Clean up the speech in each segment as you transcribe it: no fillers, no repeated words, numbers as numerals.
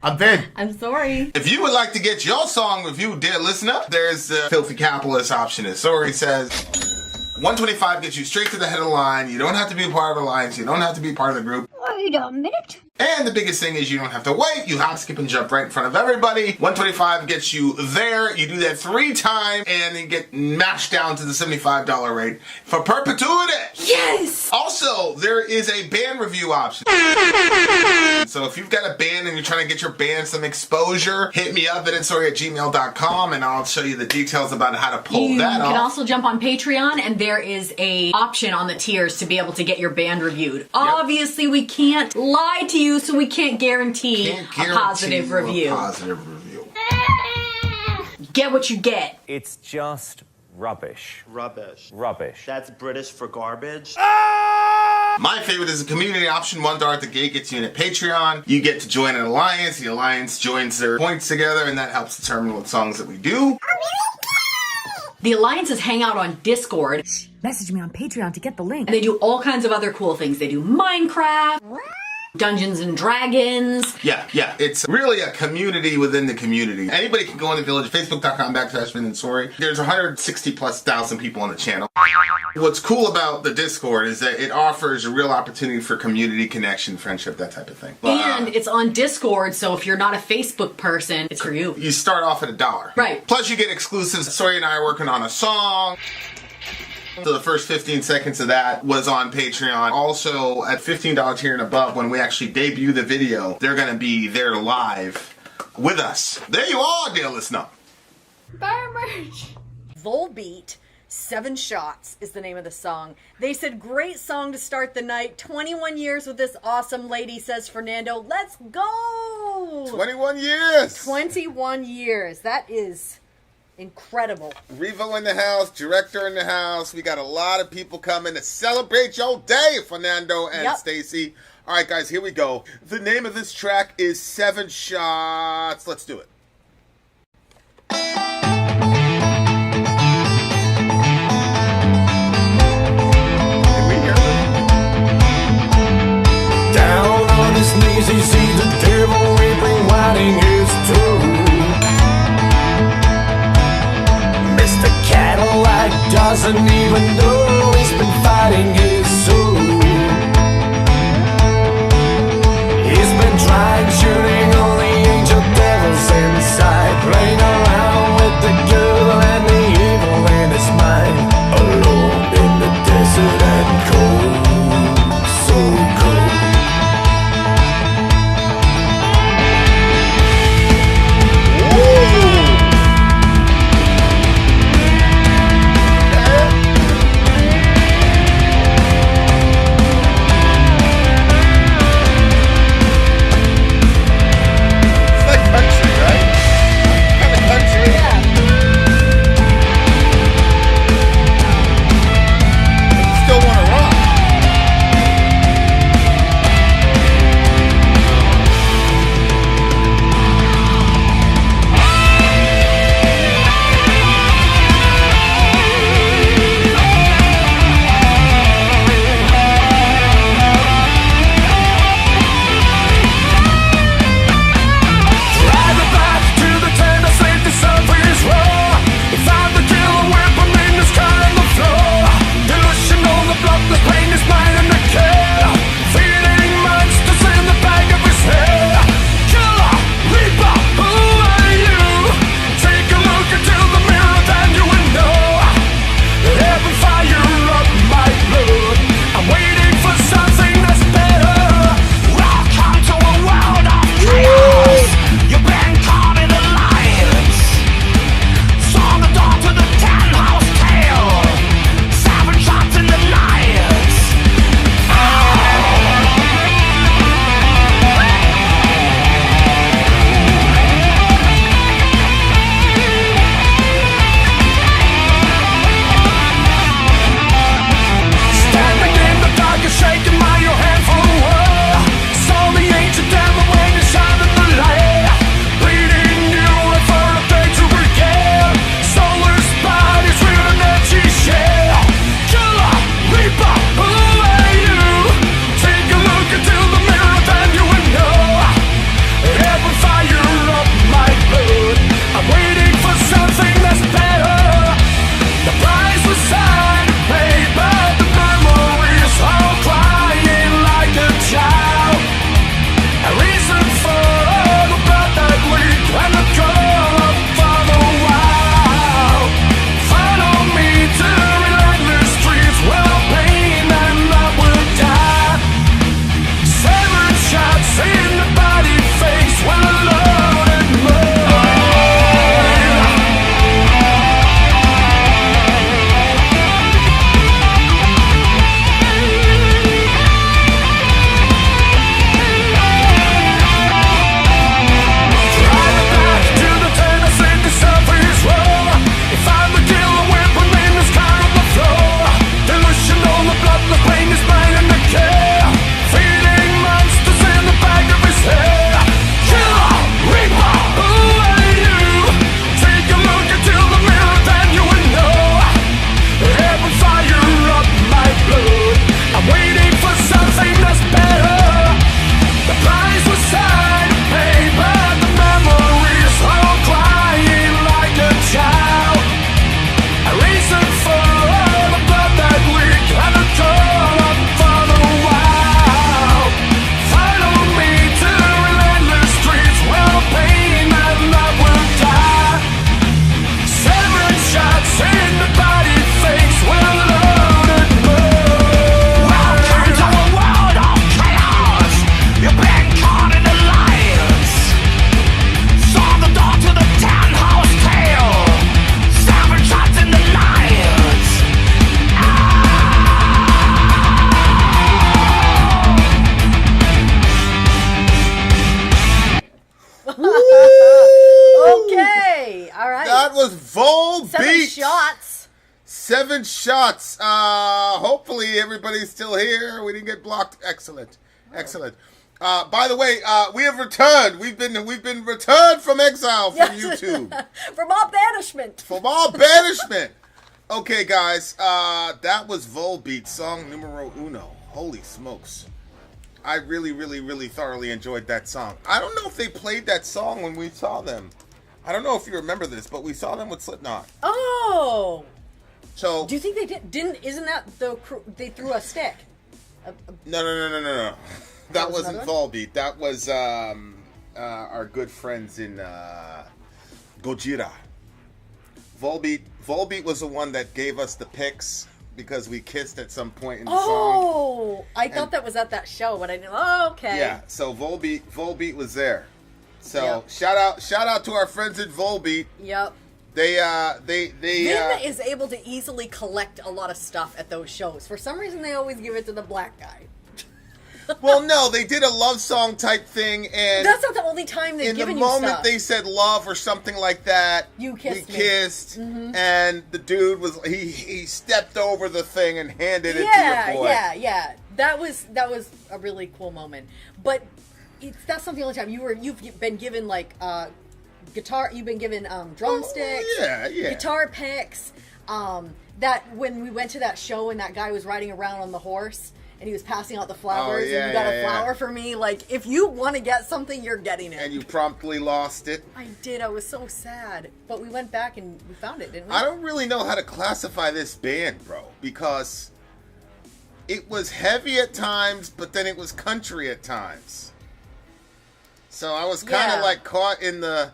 I'm Vin. I'm Sori. If you would like to get your song reviewed, dear listener, there's a filthy capitalist option. As Sori says, 125 gets you straight to the head of the line. You don't have to be a part of the alliance. You don't have to be part of the group. Wait a minute. And the biggest thing is you don't have to wait. You hop, skip, and jump right in front of everybody. 125 gets you there. You do that 3 times, and then get mashed down to the $75 rate for perpetuity. Yes! Also, there is a band review option. So if you've got a band and you're trying to get your band some exposure, hit me up at insori@gmail.com, and I'll show you the details about how to pull that off. You can also jump on Patreon, and there is a option on the tiers to be able to get your band reviewed. Yep. Obviously, we can't lie to you, so we can't guarantee a positive review. Get what you get. It's just rubbish. Rubbish. Rubbish. That's British for garbage. My favorite is a community option. $1 at the gate gets you in at Patreon. You get to join an alliance. The alliance joins their points together, and that helps determine what songs that we do. The alliances hang out on Discord. Message me on Patreon to get the link. And they do all kinds of other cool things. They do Minecraft, Dungeons and Dragons. Yeah. It's really a community within the community. Anybody can go on the Village, facebook.com/Vin and Sori. There's 160,000+ people on the channel. What's cool about the Discord is that it offers a real opportunity for community connection, friendship, that type of thing. And it's on Discord, so if you're not a Facebook person, it's for you. You start off at $1. Right. Plus you get exclusives. Sori and I are working on a song. So the first 15 seconds of that was on Patreon. Also, at $15 tier and above, when we actually debut the video, they're going to be there live with us. There you are, dear listener. Buy merch. Volbeat, 7 Shots is the name of the song. They said, great song to start the night. 21 years with this awesome lady, says Fernando. Let's go! 21 years! 21 years. That is incredible. Revo in the house, director in the house. We got a lot of people coming to celebrate your day, Fernando and Stacy. All right, guys, here we go. The name of this track is 7 Shots. Let's do it. Can we hear this? Down on his knees, he sees the devil weeping, whining his tune. Mr. Cadillac doesn't even know he's been fighting his soul. He's been trying, shooting all the angel devils in That was Volbeat. 7 shots. 7 shots. Hopefully everybody's still here. We didn't get blocked. Excellent. Excellent. By the way, we have returned. We've been returned from exile from YouTube. From all banishment. From all banishment. Okay, guys. That was Volbeat, song numero uno. Holy smokes. I really, really, really thoroughly enjoyed that song. I don't know if they played that song when we saw them. I don't know if you remember this, but we saw them with Slipknot. Oh. So Do you think they didn't? Isn't that the they threw a stick? No. That wasn't another Volbeat. That was our good friends in Gojira. Volbeat was the one that gave us the pics because we kissed at some point in the song. Oh, I thought that was at that show, but I didn't. Oh, okay. Yeah, so Volbeat was there. So Yep. shout out to our friends at Volbeat. Yep. They Vin is able to easily collect a lot of stuff at those shows. For some reason, they always give it to the black guy. well, no, they did a love song type thing, and That's not the only time they've in the given you moment stuff. they said love or something like that, You kissed we me. kissed, and the dude was he stepped over the thing and handed it to Yeah, your boy. yeah. That was a really cool moment. But that's not the only time you've been given like guitar. You've been given drumsticks. yeah. Guitar picks. That when we went to that show and that guy was riding around on the horse and he was passing out the flowers yeah, and you got a yeah. flower for me. Like, if you want to get something, you're getting it. And you promptly lost it. I did. I was so sad. But we went back and we found it, didn't we? I don't really know how to classify this band, bro, because it was heavy at times, but then it was country at times. So I was kind of Yeah. like caught in the,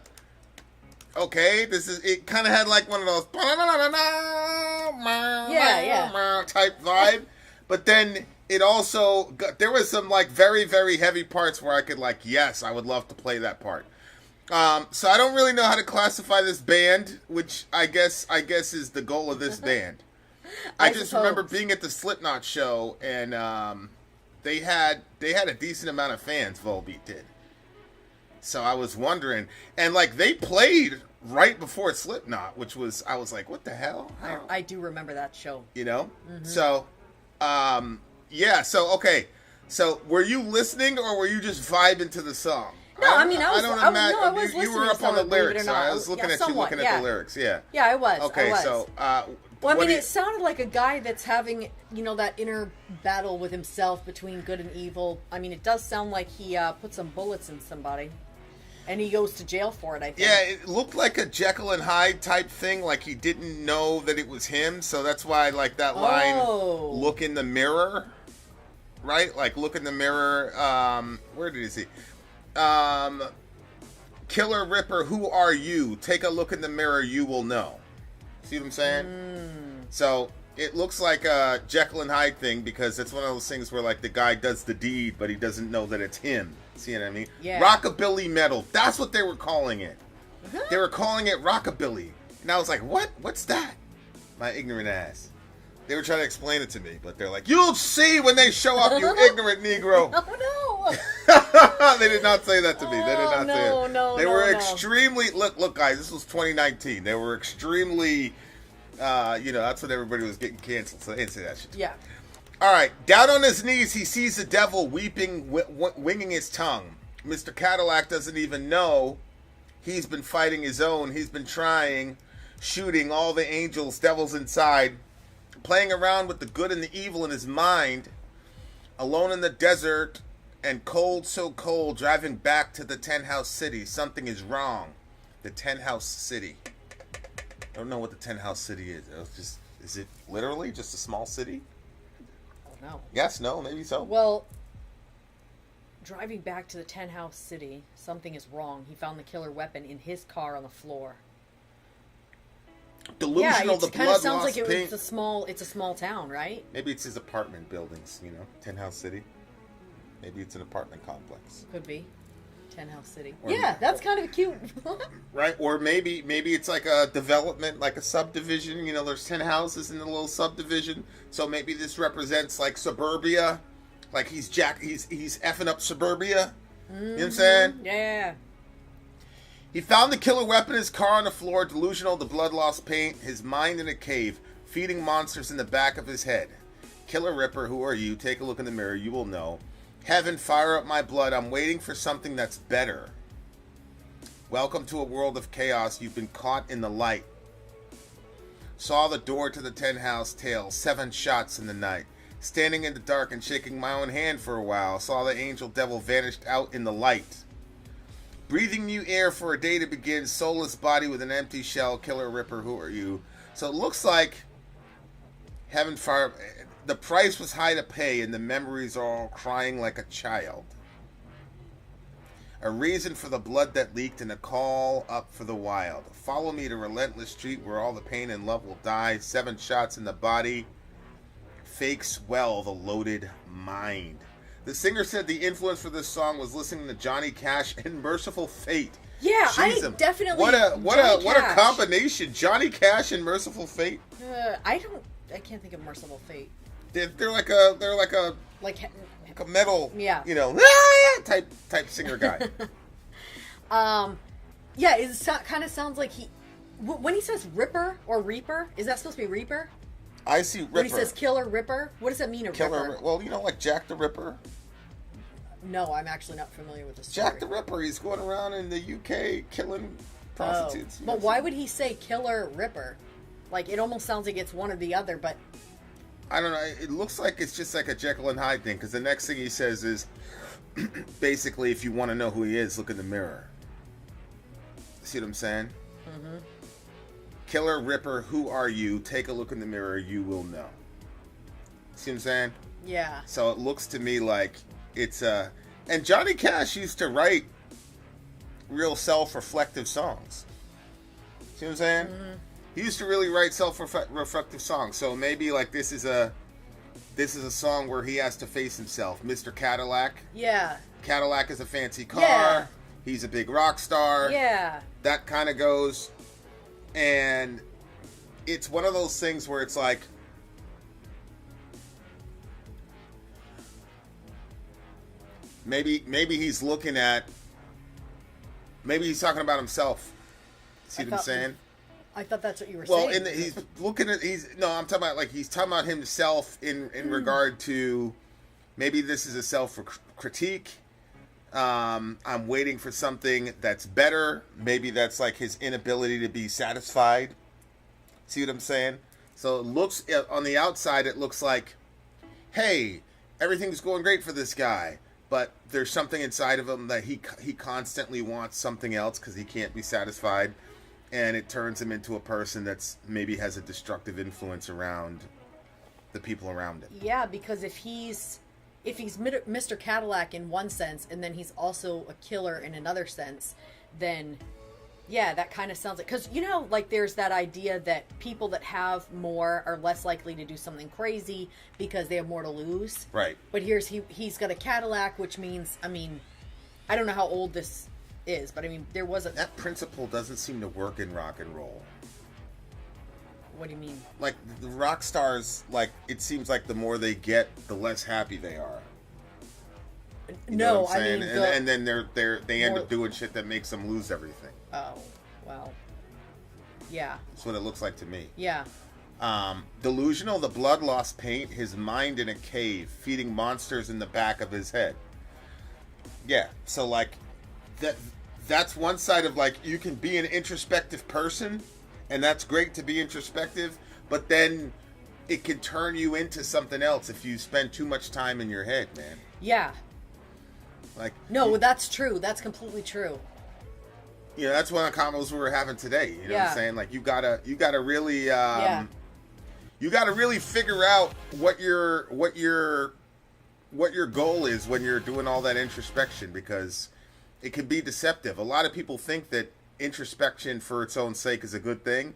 okay, it kind of had like one of those Yeah. type vibe, but then it also there was some like very, very heavy parts where I could like, yes, I would love to play that part. So I don't really know how to classify this band, which I guess is the goal of this band. I just remember being at the Slipknot show, and they had a decent amount of fans. Volbeat did. So I was wondering, and like they played right before Slipknot, which was I was like, what the hell? How? I do remember that show. You know? So, yeah. So okay. So were you listening or were you just vibing to the song? No, I mean, I was You listening were to up on the some, believe it or lyrics. So not. I was looking at you, somewhat, looking at the lyrics. Yeah. Yeah, I was. Okay. I was. So, well, I what mean, do you- it sounded like a guy that's having, that inner battle with himself between good and evil. I mean, it does sound like he put some bullets in somebody. And he goes to jail for it, I think. Yeah, it looked like a Jekyll and Hyde type thing, like he didn't know that it was him, so that's why, like, that line, look in the mirror, right? Like, look in the mirror, where did he see? Killer Ripper, who are you? Take a look in the mirror, you will know. See what I'm saying? So, it looks like a Jekyll and Hyde thing, because it's one of those things where, like, the guy does the deed, but he doesn't know that it's him. See what I mean? Yeah. Rockabilly metal. That's what they were calling it. They were calling it rockabilly. And I was like, what? What's that? My ignorant ass. They were trying to explain it to me, but they're like, you'll see when they show up, you ignorant Negro. Oh, no. They did not say that to me. They did not say it. No, They were no. extremely... Look, guys, this was 2019. They were extremely... that's when everybody was getting canceled, so they didn't say that shit. Yeah. All right, down on his knees, he sees the devil weeping, winging his tongue. Mr. Cadillac doesn't even know he's been fighting his own. He's been trying, shooting all the angels, devils inside, playing around with the good and the evil in his mind, alone in the desert, and cold, so cold, driving back to the 10-house city. Something is wrong. The 10-house city. I don't know what the 10-house city is. Is it literally just a small city? No. Yes, no, maybe so. Well, driving back to the 10-house city, something is wrong. He found the killer weapon in his car on the floor. Delusional, the it kind blood of sounds lost like paint. it's a small town, right? Maybe it's his apartment buildings, 10-house city. Maybe it's an apartment complex. Could be. 10-house city. Or- Yeah, that's kind of cute. Right? Or maybe it's like a development, like a subdivision. There's 10 houses in the little subdivision. So maybe this represents like suburbia. Like he's effing up suburbia. You know what I'm saying? Yeah. He found the killer weapon in his car on the floor, delusional, the blood lost paint, his mind in a cave, feeding monsters in the back of his head. Killer Ripper, who are you? Take a look in the mirror, you will know. Heaven, fire up my blood, I'm waiting for something that's better. Welcome to a world of chaos, you've been caught in the light. Saw the door to the 10-house tale, 7 shots in the night. Standing in the dark and shaking my own hand for a while, saw the angel devil vanished out in the light. Breathing new air for a day to begin, soulless body with an empty shell, Killer Ripper, who are you? So it looks like Heaven Fire, the price was high to pay and the memories are all crying like a child. A reason for the blood that leaked and a call up for the wild. Follow me to relentless street where all the pain and love will die. 7 shots in the body. Fakes well the loaded mind. The singer said the influence for this song was listening to Johnny Cash and Merciful Fate. Yeah, Jeez, I definitely. What a combination! Johnny Cash and Merciful Fate. I can't think of Merciful Fate. They're like a metal, yeah, type singer guy. Yeah, it kind of sounds like when he says Ripper or Reaper, is that supposed to be Reaper? I see Ripper. When he says Killer Ripper, what does that mean? Ripper? Well, like Jack the Ripper. No, I'm actually not familiar with the story. Jack the Ripper, he's going around in the UK killing prostitutes. But why would he say Killer Ripper? Like, it almost sounds like it's one or the other, but... I don't know. It looks like it's just like a Jekyll and Hyde thing, because the next thing he says is, basically, if you want to know who he is, look in the mirror. See what I'm saying? Mm-hmm. Killer Ripper, who are you? Take a look in the mirror, you will know. See what I'm saying? Yeah. So it looks to me like it's and Johnny Cash used to write real self-reflective songs. See what I'm saying? Mm-hmm. He used to really write self-reflective songs. So maybe like this is a song where he has to face himself. Mr. Cadillac. Yeah. Cadillac is a fancy car. Yeah. He's a big rock star. Yeah. That kind of goes. And it's one of those things where it's like, maybe he's looking at, maybe he's talking about himself. See what I'm saying? I thought that's what you were saying. Well, he's looking at, I'm talking about, like, he's talking about himself in regard to, maybe this is a self-critique. I'm waiting for something that's better. Maybe that's like his inability to be satisfied. See what I'm saying? So it looks, on the outside, it looks like, hey, everything's going great for this guy. But there's something inside of him that he constantly wants something else because he can't be satisfied. And it turns him into a person that's maybe has a destructive influence around the people around him. Yeah, because if he's Mr. Cadillac in one sense, and then he's also a killer in another sense, then yeah, that kind of sounds like, because like there's that idea that people that have more are less likely to do something crazy because they have more to lose. Right. But he's got a Cadillac, which means, I don't know how old this is, but there was that principle doesn't seem to work in rock and roll. What do you mean? Like, the rock stars, like, it seems like the more they get, the less happy they are. You know what I'm saying? And then they end up doing shit that makes them lose everything. Oh, well. Yeah. That's what it looks like to me. Yeah. Delusional, the blood lost paint, his mind in a cave, feeding monsters in the back of his head. Yeah, so, like, that's one side of, like, you can be an introspective person, and that's great to be introspective, but then it can turn you into something else if you spend too much time in your head, man. Yeah. Like, no, that's true. That's completely true. You know, that's one of the combos we were having today. You know what I'm saying? Like, you gotta really, you gotta really figure out what your goal is when you're doing all that introspection, because it can be deceptive. A lot of people think that introspection for its own sake is a good thing,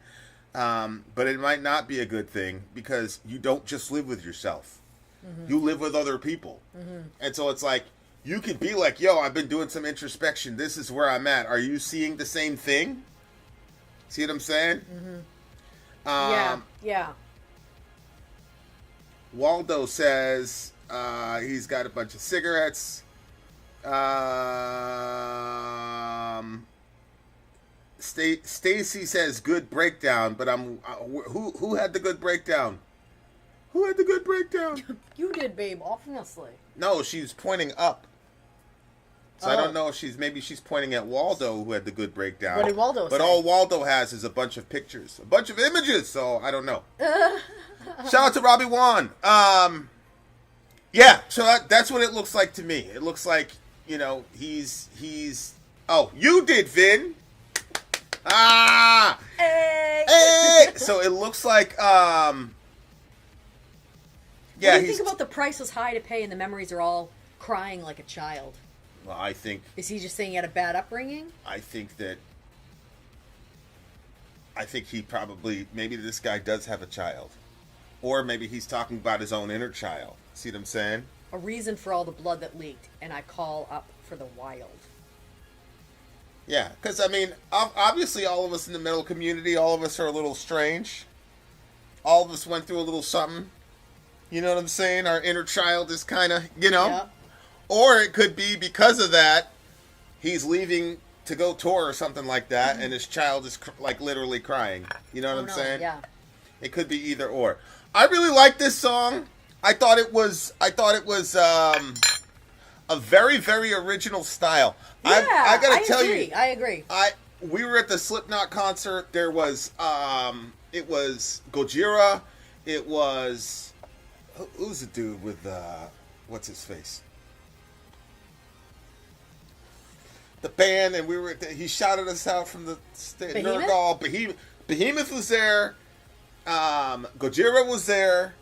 but it might not be a good thing, because you don't just live with yourself. Mm-hmm. You live with other people. Mm-hmm. And so it's like, you could be like, yo, I've been doing some introspection. This is where I'm at. Are you seeing the same thing? See what I'm saying? Mm-hmm. Yeah. Waldo says he's got a bunch of Stacy says good breakdown, but who had the good breakdown? Who had the good breakdown? You did, babe, obviously. No, she's pointing up. So I Oh. don't know if may's pointing at Waldo, who had the good breakdown. What did Waldo But say? all Waldo has is a bunch of pictures, a bunch of images. So I don't know. Shout out to Robbie Wan. Yeah. So that's what it looks like to me. It looks like, you know, he's. Oh, you did, Vin. Ah. Hey. So it looks like. Yeah. What do you think about the price was high to pay and the memories are all crying like a child? Well, I think. Is he just saying he had a bad upbringing? I think he probably, maybe this guy does have a child. Or maybe he's talking about his own inner child. See what I'm saying? A reason for all the blood that leaked, and I call up for the wild. Yeah, because, I mean, obviously all of us in the metal community, all of us are a little strange. All of us went through a little something. You know what I'm saying? Our inner child is kind of, you know? Yep. Or it could be because of that, he's leaving to go tour or something like that, and his child is like literally crying. You know what I'm saying? Yeah. It could be either or. I really like this song. I thought it was a very, very original style. Yeah, I gotta tell agree. you, I agree. we were at the Slipknot concert. There was it was Gojira. It was who's the dude with what's his face? The band, and he shouted us out from the stage. Behemoth was there. Gojira was there,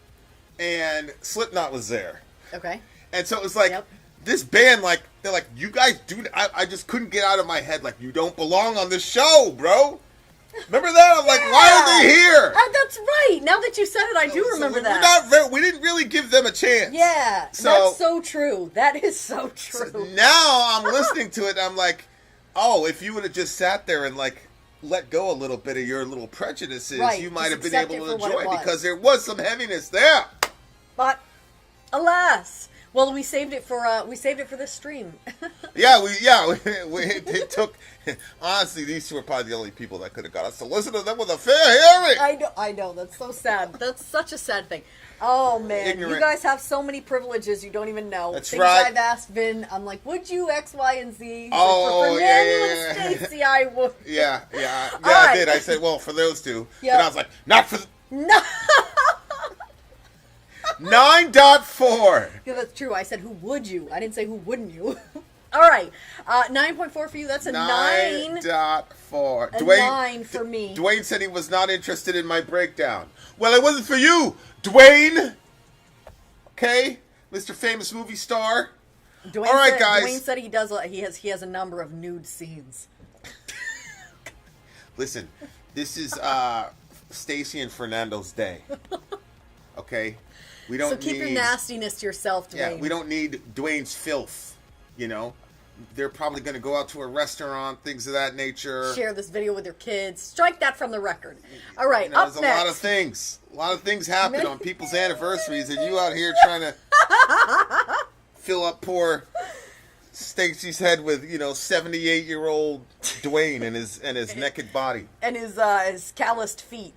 and Slipknot was there. Okay. And so it was like, this band, like, they're like, you guys do, I just couldn't get out of my head, like, you don't belong on this show, bro. Remember that? I'm like, why are they here? That's right. Now that you said it, I do remember that. We didn't really give them a chance. Yeah, that's so true. That is so true. So now I'm listening to it, and I'm like, oh, if you would have just sat there and, like, let go a little bit of your little prejudices, Right, you might have been just able to accept it for what enjoy it it was. because there was some heaviness there. But alas, well, we saved it for this stream. It took. Honestly, these two are probably the only people that could have got us to listen to them with a fair hearing. I know. That's so sad. That's such a sad thing. Oh man, Ignorant. you guys have so many privileges you don't even know. That's Things right. I've asked Vin. I'm like, would you X, Y, and Z? He's Oh, like, for yeah. Fernando and Stacy, I would. Yeah, All I right. did. I said, well, for those two. Yep. And I was like, not for No. 9.4. Yeah, that's true. I said, who would you? I didn't say who wouldn't you. All right, 9.4 for you. That's a 9. 9.4. A 9 for me. Dwayne said he was not interested in my breakdown. Well, it wasn't for you, Dwayne. Okay, Mr. Famous Movie Star. Dwayne All right, said, guys. Dwayne said he has a number of nude scenes. Listen, this is Stacy and Fernando's day. Okay, we don't. So keep your nastiness to yourself, Dwayne. Yeah, we don't need Dwayne's filth. You know, they're probably going to go out to a restaurant, things of that nature. Share this video with your kids. Strike that from the record. All right, You know, up there's next. a lot of things happen on people's anniversaries, and you out here trying to fill up poor Stacy's head with 78-year-old Dwayne and his naked body And his calloused feet.